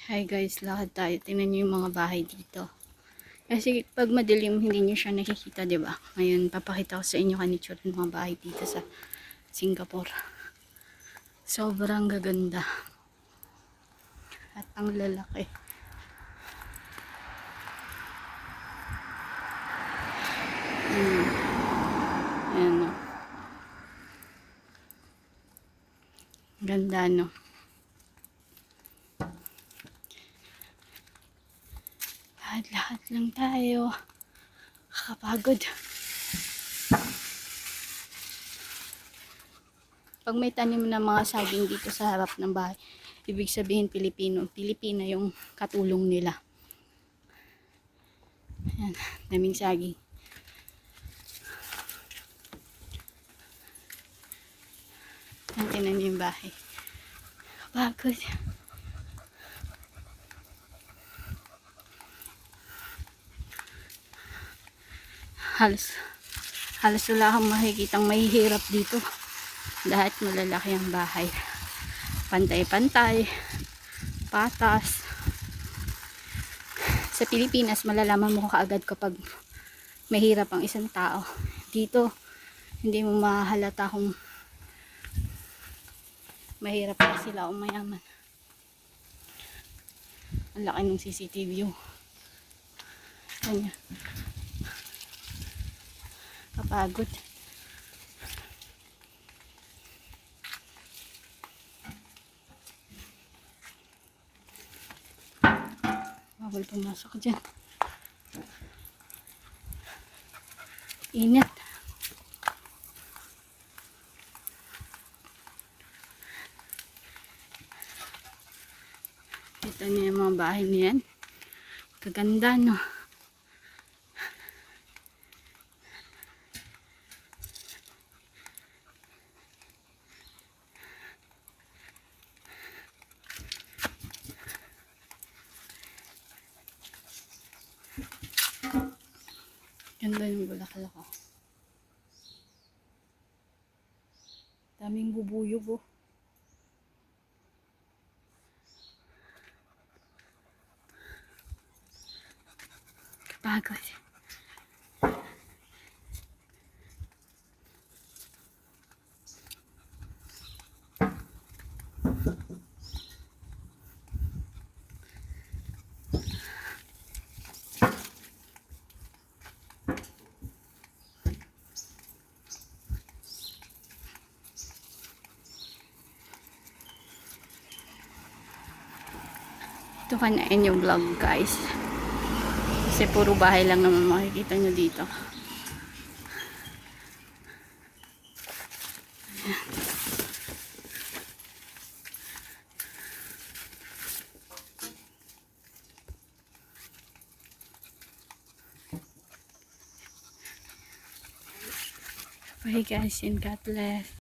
Hi guys, lakad tayo. Tingnan niyo yung mga bahay dito. Kasi pag madilim, hindi niyo siya nakikita, di ba? Ngayon, papakita ko sa inyo kanitsura ng mga bahay dito sa Singapore. Sobrang gaganda. At ang lalaki. Ayan o. Ganda, no? Lahat-lahat lang tayo. Kakapagod. Pag may tanim na mga saging dito sa harap ng bahay, ibig sabihin Pilipina yung katulong nila. Ayan, daming saging. Tingnan niyo yung bahay. Kapagod. Halos wala kang makikitang mahihirap dito. Lahat malalaki ang bahay. Pantay-pantay. Patas. Sa Pilipinas, malalaman mo kaagad kapag mahirap ang isang tao. Dito, hindi mo mahalata kung mahirap pa sila o mayaman. Ang laki ng CCTV. Kanya. Kapagod. Bawal pumasok dyan. Init. Kita niyo yung mga bahay niyan. Kaganda, no? Ganda yung bulaklak, oh. Daming bubuyog, oh. Kapagod. Ito kanain yung vlog, guys. Kasi puro bahay lang naman makikita nyo dito. Bye guys, and God bless.